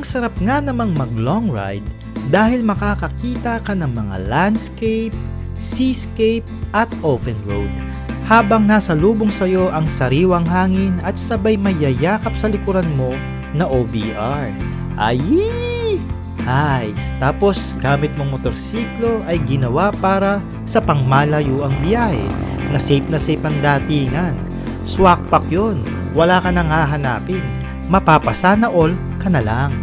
sarap nga namang mag-long ride dahil makakakita ka ng mga landscape, seascape at open road. Habang nasa lubong sayo ang sariwang hangin at sabay mayayakap sa likuran mo na OBR. Ayy! Nice! Tapos gamit mong motorsiklo ay ginawa para sa pangmalayo ang biyahe na safe ang datingan. Swak pack yun, wala ka nang hahanapin. Mapapasana all ka na lang.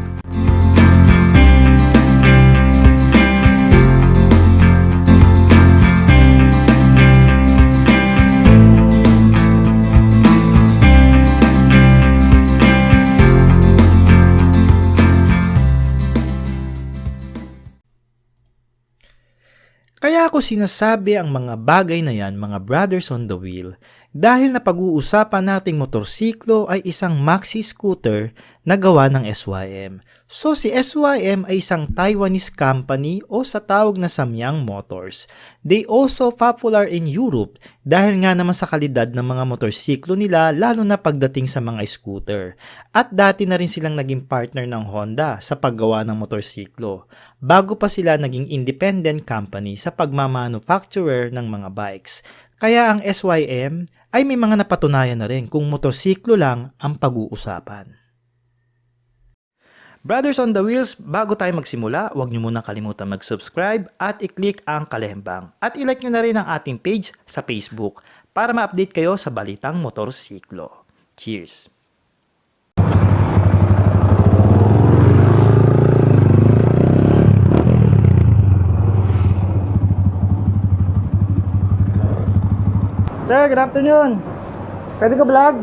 Kaya ako sinasabi ang mga bagay na yan, mga brothers on the wheel, dahil napag-uusapan nating motorsiklo ay isang maxi scooter na gawa ng SYM. So si SYM ay isang Taiwanese company o sa tawag na Samyang Motors. They also popular in Europe dahil nga naman sa kalidad ng mga motorsiklo nila lalo na pagdating sa mga scooter. At dati na rin silang naging partner ng Honda sa paggawa ng motorsiklo bago pa sila naging independent company sa pagmamanufacturer ng mga bikes. Kaya ang SYM ay may mga napatunayan na rin kung motorsiklo lang ang pag-uusapan. Brothers on the Wheels, bago tayo magsimula, huwag niyo muna kalimutan mag-subscribe at i-click ang kalembang. At i-like niyo na rin ang ating page sa Facebook para ma-update kayo sa balitang motorsiklo. Cheers! Sir, good afternoon. Pwede ko vlog?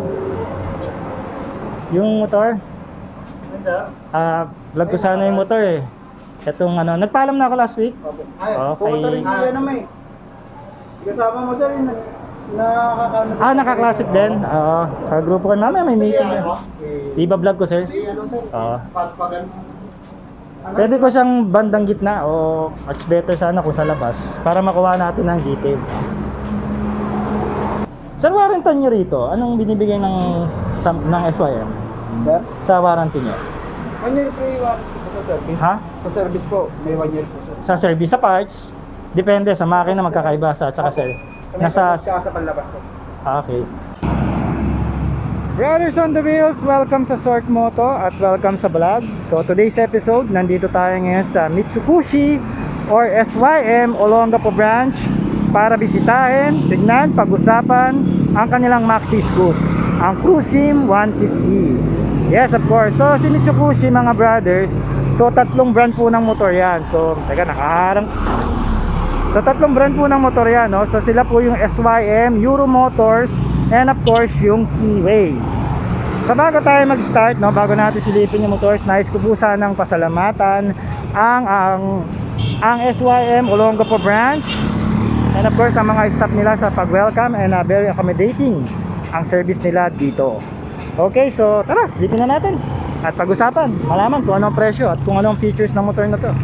Yung motor? Vlog ko sana yung motor eh. Itong ano, nagpaalam na ako last week. Ay, okay. pumunta rin siya naman eh. Kasama mo sir, naka-classic din. Oo, sa grupo ko namin may meeting din. Iba vlog ko sir. Oo. Pwede ko siyang bandang gitna o much better sana kung sa labas para makuha natin ang detail. Sir, warranty nyo rito, anong binibigay ng SYM? Sir? Sa warranty nyo? 1 year po yung warranty po sa service. Ha? Sa service po, may 1 year po sir. Sa service, sa parts, depende sa makina magkakaiba sa tsaka sir. Nasa sa panlabas po. Okay. Brothers on the Wheels, welcome sa Sort Moto at welcome sa vlog. So today's episode, nandito tayo ngayon sa Mitsubishi or SYM Olongapo branch para bisitahin, tignan, pag-usapan ang kanilang maxi scoop, ang Cruisym 150. Yes, of course. So si Mitsubishi mga brothers, so tatlong brand po ng motor yan. So teka, nakaharang. So tatlong brand po ng motor yan, no? So sila po yung SYM, Euro Motors, and of course yung Keyway. So bago tayo mag-start, no, bago natin silipin yung motors, nais ko po sanang pasalamatan ang SYM Olongapo branch, and of course ang mga staff nila sa pag-welcome and very accommodating ang service nila dito. Okay, so tara, silipin na natin at pag-usapan, malaman kung anong presyo at kung anong features ng motor na to.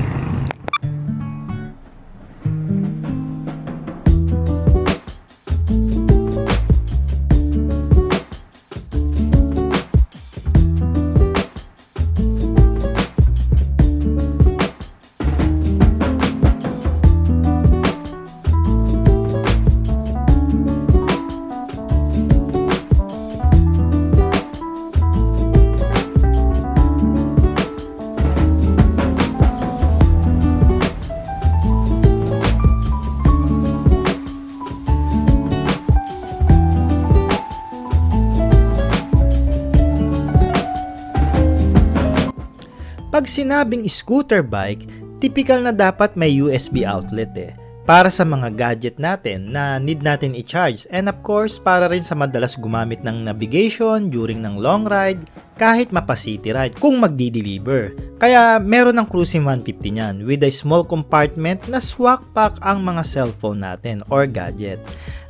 Pag sinabing scooter bike, typical na dapat may USB outlet para sa mga gadget natin na need natin i-charge, and of course para rin sa madalas gumamit ng navigation during ng long ride kahit mapa-city ride kung magdi-deliver. Kaya meron ng Cruisym 150 niyan with a small compartment na swak pack ang mga cellphone natin or gadget.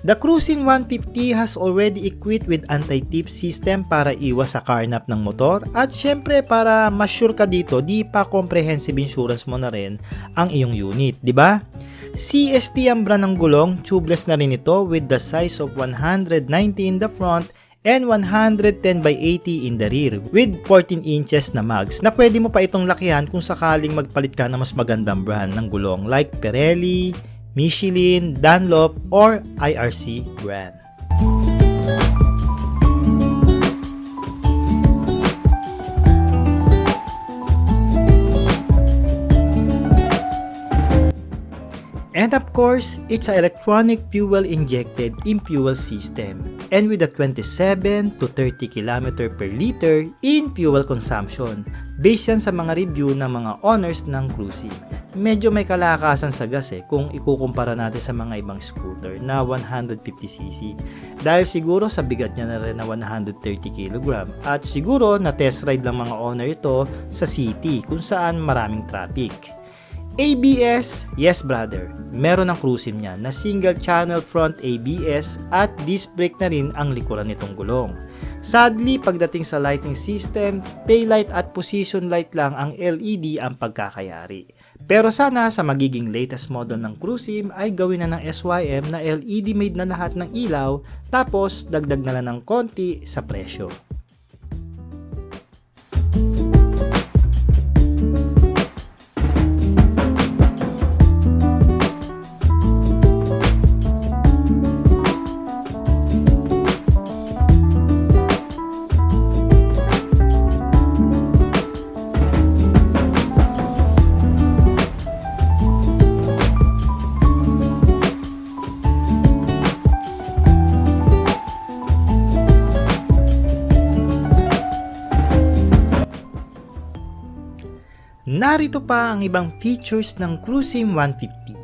The Cruisym 150 has already equipped with anti-tip system para iwas sa carnap ng motor, at syempre para ma-sure ka dito di pa comprehensive insurance mo na rin ang iyong unit, di ba? CST ang brand ng gulong, tubeless na rin ito with the size of 190 in the front and 110/80 in the rear with 14 inches na mags na pwede mo pa itong lakihan kung sakaling magpalit ka ng mas magandang brand ng gulong like Pirelli, Michelin, Dunlop, or IRC brand. And of course, it's an electronic fuel injected in fuel system and with a 27 to 30 km per liter in fuel consumption based yan sa mga review ng mga owners ng Cruisym. Medyo may kalakasan sa gas kung ikukumpara natin sa mga ibang scooter na 150cc dahil siguro sa bigat niya na rin na 130 kg at siguro na test ride lang mga owner ito sa city kung saan maraming traffic. ABS, yes brother, meron ng Cruisym niya na single channel front ABS at disc brake na rin ang likuran nitong gulong. Sadly, pagdating sa lighting system, taillight at position light lang ang LED ang pagkakayari. Pero sana sa magiging latest model ng Cruisym ay gawin na ng SYM na LED made na lahat ng ilaw tapos dagdag na lang ng konti sa presyo. Narito pa ang ibang features ng Cruisym 150.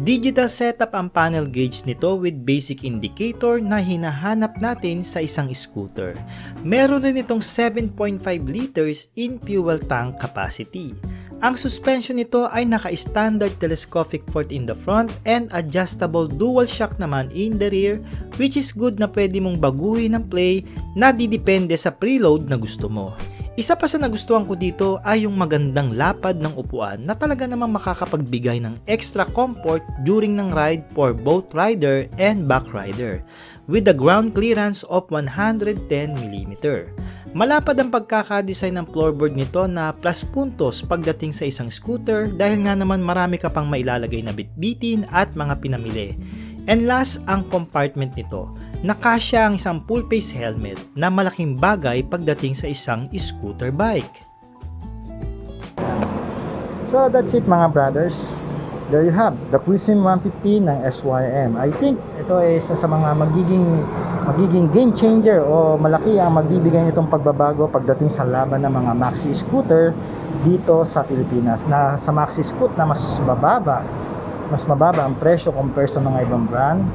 Digital setup ang panel gauge nito with basic indicator na hinahanap natin sa isang scooter. Meron din itong 7.5 liters in fuel tank capacity. Ang suspension nito ay naka-standard telescopic port in the front and adjustable dual shock naman in the rear, which is good na pwede mong baguhin ng play na didepende sa preload na gusto mo. Isa pa sa nagustuhan ko dito ay yung magandang lapad ng upuan na talaga namang makakapagbigay ng extra comfort during ng ride for both rider and back rider with a ground clearance of 110mm. Malapad ang pagkakadesign ng floorboard nito na plus puntos pagdating sa isang scooter dahil nga naman marami ka pang mailalagay na bitbitin at mga pinamili. And last, ang compartment nito. Nakasya ang isang full face helmet na malaking bagay pagdating sa isang scooter bike. So that's it mga brothers. There you have the Cruisym 150 ng SYM. I think ito ay isa sa mga magiging game changer o malaki ang magbibigay nitong pagbabago pagdating sa laban ng mga maxi scooter dito sa Pilipinas. Na sa maxi scooter na mas mababa ang presyo compare sa mga ibang brand.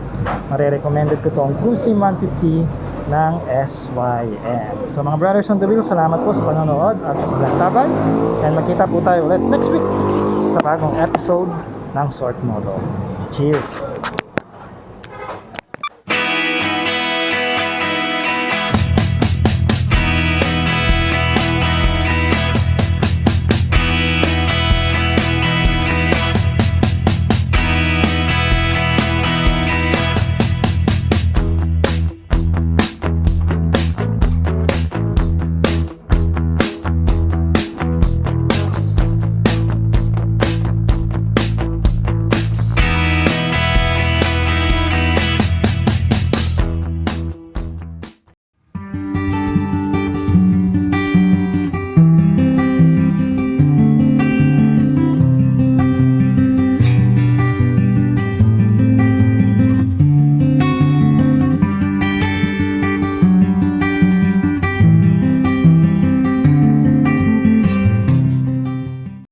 Mare-recommended ko itong Cruisym 150 ng SYM. So mga brothers on the wheel, salamat po sa panonood at sa paglantabay. And magkita po tayo ulit next week sa bagong episode ng Short Moto. Cheers!